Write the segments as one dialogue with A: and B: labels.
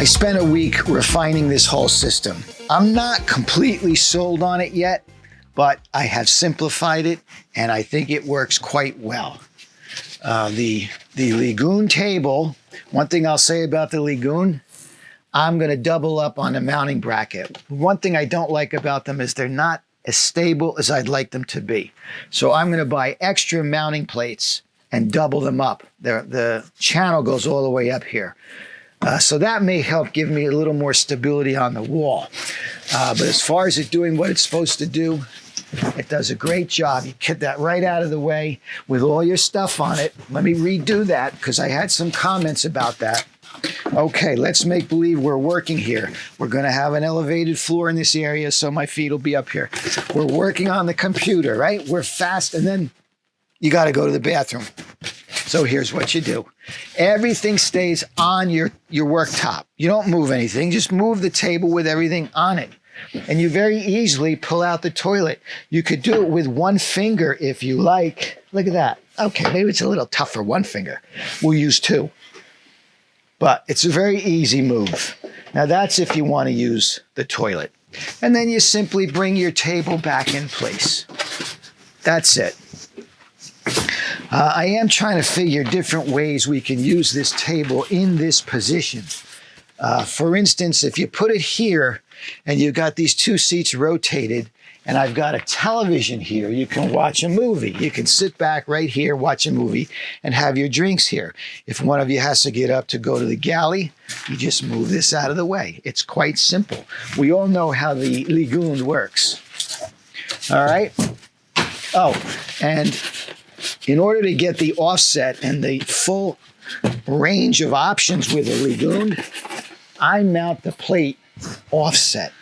A: I spent a week refining this whole system. I'm not completely sold on it yet, but I have simplified it and I think it works quite well. The Lagoon table, one thing I'll say about the Lagoon, I'm going to double up on the mounting bracket. One thing I don't like about them is they're not as stable as I'd like them to be. So I'm going to buy extra mounting plates and double them up. The channel goes all the way up here. So that may help give me a little more stability on the wall. But as far as it doing what it's supposed to do, it does a great job. You get that right out of the way with all your stuff on it. Let me redo that because I had some comments about that. Okay, let's make believe we're working here. We're going to have an elevated floor in this area, so my feet will be up here. We're working on the computer, right? We're fast, and then you got to go to the bathroom. So here's what you do. Everything stays on your worktop. You don't move anything. Just move the table with everything on it. And you very easily pull out the toilet. You could do it with one finger if you like. Look at that. Okay, maybe it's a little tough for one finger. We'll use two. But it's a very easy move. Now that's if you want to use the toilet. And then you simply bring your table back in place. That's it. I am trying to figure different ways we can use this table in this position. For instance, if you put it here and you've got these two seats rotated and I've got a television here, you can watch a movie. You can sit back right here, watch a movie, and have your drinks here. If one of you has to get up to go to the galley, you just move this out of the way. It's quite simple. We all know how the Lagoon works. All right? Oh, and in order to get the offset and the full range of options with a Lagoon, I mount the plate offset.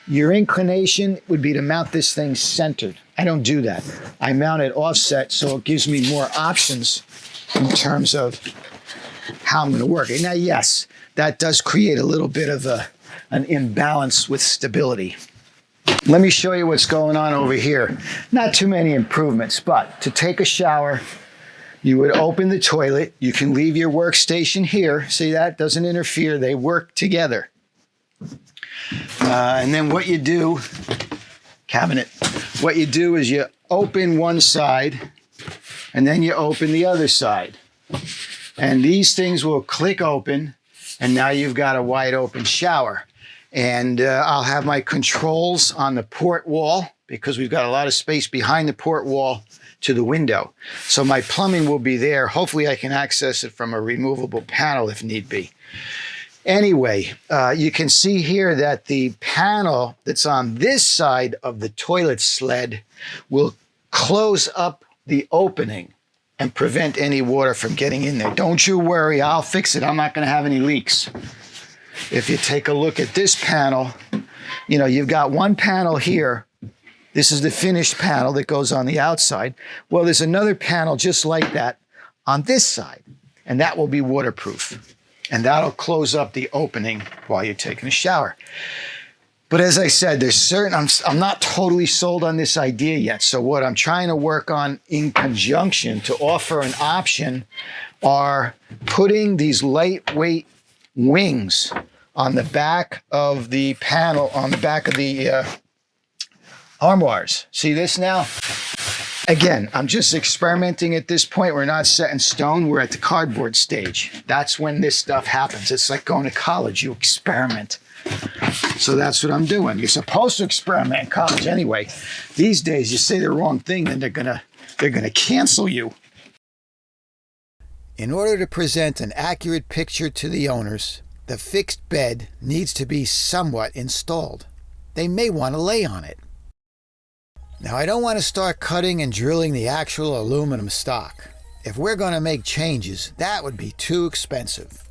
A: Your inclination would be to mount this thing centered. I don't do that. I mount it offset so it gives me more options in terms of how I'm going to work it. Now, yes, that does create a little bit of an imbalance with stability. Let me show you what's going on over here. Not too many improvements, but to take a shower, you would open the toilet. You can leave your workstation here. See that? Doesn't interfere. They work together. And then what you do, cabinet, what you do is you open one side and then you open the other side. And these things will click open and now you've got a wide open shower. And I'll have my controls on the port wall because we've got a lot of space behind the port wall to the window. So my plumbing will be there. Hopefully I can access it from a removable panel if need be. Anyway, you can see here that the panel that's on this side of the toilet sled will close up the opening and prevent any water from getting in there. Don't you worry, I'll fix it. I'm not going to have any leaks. If you take a look at this panel, you know, you've got one panel here. This is the finished panel that goes on the outside. Well, there's another panel just like that on this side, and that will be waterproof. And that'll close up the opening while you're taking a shower. But as I said, there's certain, I'm not totally sold on this idea yet. So what I'm trying to work on in conjunction to offer an option are putting these lightweight wings on the back of the panel, on the back of the armoires. See this now? Again, I'm just experimenting at this point. We're not set in stone. We're at the cardboard stage. That's when this stuff happens. It's like going to college. You experiment. So that's what I'm doing. You're supposed to experiment in college anyway. These days, you say the wrong thing, then they're gonna cancel you. In order to present an accurate picture to the owners, the fixed bed needs to be somewhat installed. They may want to lay on it. Now, I don't want to start cutting and drilling the actual aluminum stock. If we're going to make changes, that would be too expensive.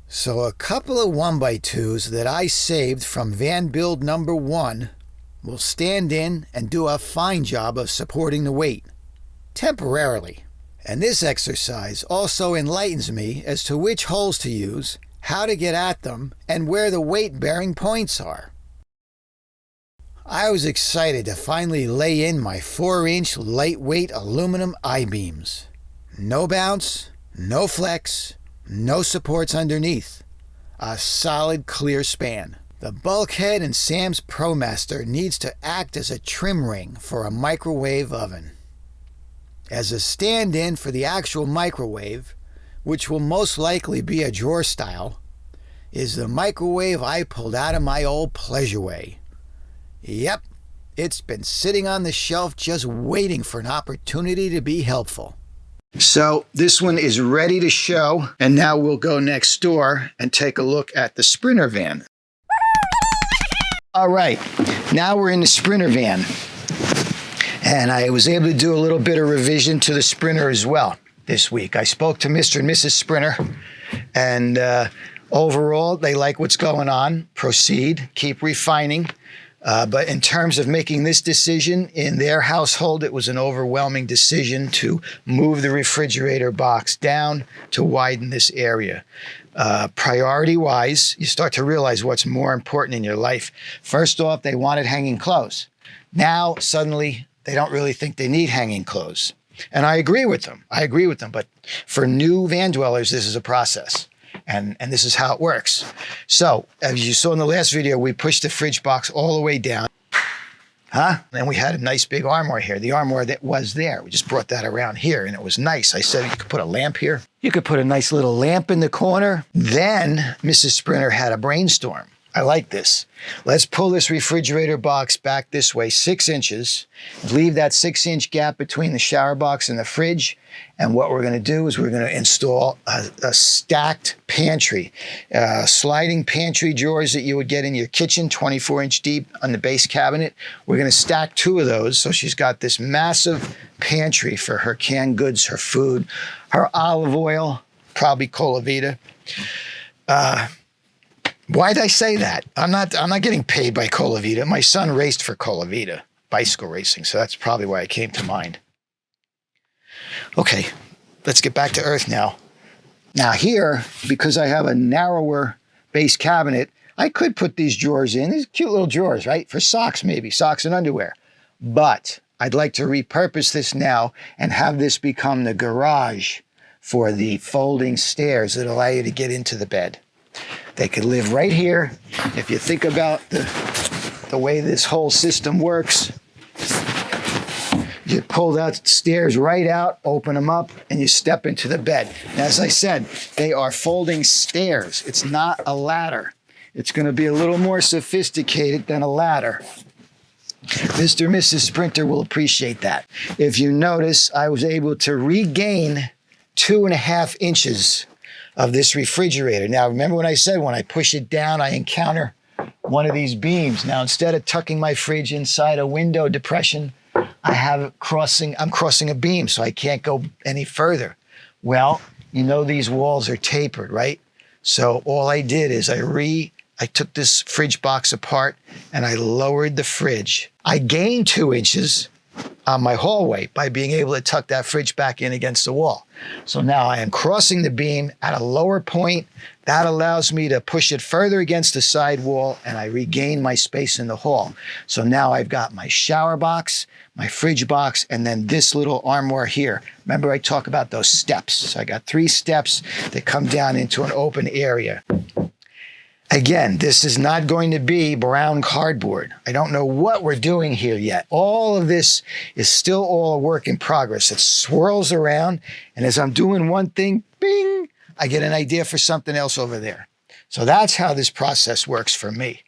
A: So a couple of 1x2s that I saved from van build number 1 will stand in and do a fine job of supporting the weight, temporarily. And this exercise also enlightens me as to which holes to use, how to get at them, and where the weight-bearing points are. I was excited to finally lay in my 4-inch lightweight aluminum I-beams. No bounce, no flex, no supports underneath. a solid clear span. The bulkhead in Sam's ProMaster needs to act as a trim ring for a microwave oven. As a stand-in for the actual microwave, which will most likely be a drawer style, is the microwave I pulled out of my old Pleasureway. Yep, it's been sitting on the shelf just waiting for an opportunity to be helpful. So this one is ready to show, and now we'll go next door and take a look at the Sprinter van. All right, now we're in the Sprinter van, and I was able to do a little bit of revision to the Sprinter as well this week. I spoke to Mr. and Mrs. Sprinter, and overall, they like what's going on. Proceed, keep refining. But in terms of making this decision in their household, it was an overwhelming decision to move the refrigerator box down to widen this area. Priority-wise, you start to realize what's more important in your life. First off, they wanted hanging clothes. Now, suddenly, they don't really think they need hanging clothes. And I agree with them. But for new van dwellers, this is a process. And this is how it works. So, as you saw in the last video, we pushed the fridge box all the way down. And we had a nice big armoire here. The armoire that was there, we just brought that around here, and it was nice. I said you could put a lamp here. You could put a nice little lamp in the corner. Then Mrs. Sprinter had a brainstorm. I like this. Let's pull this refrigerator box back this way 6 inches, leave that 6-inch gap between the shower box and the fridge. And what we're going to do is we're going to install a stacked pantry, sliding pantry drawers that you would get in your kitchen, 24-inch deep on the base cabinet. We're going to stack 2 of those. So she's got this massive pantry for her canned goods, her food, her olive oil, probably Colavita. Why'd I say that? I'm not getting paid by Colavita. My son raced for Colavita, bicycle racing, so that's probably why it came to mind. Okay, let's get back to earth now. Now here, because I have a narrower base cabinet, I could put these drawers in. These cute little drawers, right? For socks, maybe, socks and underwear. But I'd like to repurpose this now and have this become the garage for the folding stairs that allow you to get into the bed. They could live right here. If you think about the way this whole system works, you pull that stairs right out, open them up, and you step into the bed. And as I said, they are folding stairs. It's not a ladder. It's going to be a little more sophisticated than a ladder. Mr. and Mrs. Sprinter will appreciate that. If you notice, I was able to regain 2.5 inches of this refrigerator. Now, remember when I said when I push it down, I encounter one of these beams. Now, instead of tucking my fridge inside a window depression, I'm crossing a beam, so I can't go any further. Well, you know these walls are tapered, right? So all I did is I took this fridge box apart and I lowered the fridge. I gained 2 inches on my hallway by being able to tuck that fridge back in against the wall. So now I am crossing the beam at a lower point. That allows me to push it further against the side wall, and I regain my space in the hall. So now I've got my shower box, my fridge box, and then this little armoire here. Remember I talk about those steps. So I got 3 steps that come down into an open area. Again, this is not going to be brown cardboard. I don't know what we're doing here yet. All of this is still all a work in progress. It swirls around, and as I'm doing one thing, bing, I get an idea for something else over there. So that's how this process works for me.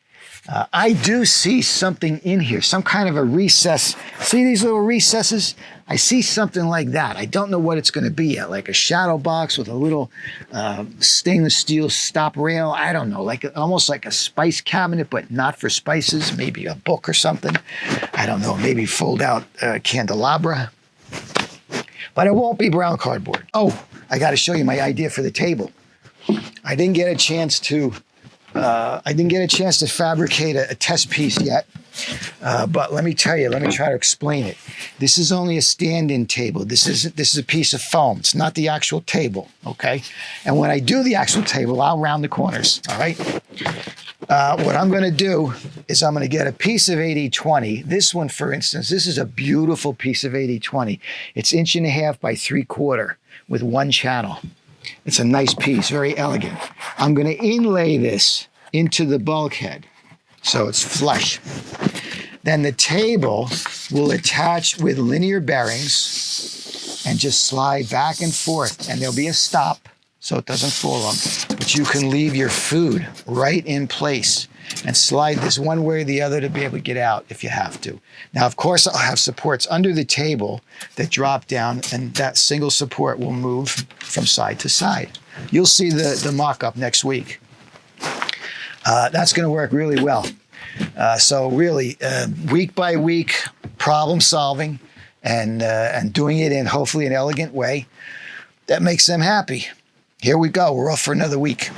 A: I do see something in here, some kind of a recess. See these little recesses? I see something like that. I don't know what it's going to be yet, like a shadow box with a little stainless steel stop rail. I don't know, almost like a spice cabinet, but not for spices. Maybe a book or something. I don't know, maybe fold out candelabra. But it won't be brown cardboard. Oh, I got to show you my idea for the table. I didn't get a chance to fabricate a test piece yet, but let me tell you, let me try to explain it. This is only a stand-in table. This is a piece of foam. It's not the actual table, okay? And when I do the actual table, I'll round the corners, all right? What I'm going to do is I'm going to get a piece of 80/20. This one, for instance, this is a beautiful piece of 80/20. It's 1.5 by 3/4 with 1 channel. It's a nice piece, very elegant. I'm going to inlay this into the bulkhead so it's flush. Then the table will attach with linear bearings and just slide back and forth, and there'll be a stop so it doesn't fall on. But you can leave your food right in place and slide this one way or the other to be able to get out if you have to. Now, of course, I'll have supports under the table that drop down, and that single support will move from side to side. You'll see the mock-up next week. That's going to work really well. So really, week by week, problem solving and doing it in hopefully an elegant way that makes them happy. Here we go. We're off for another week.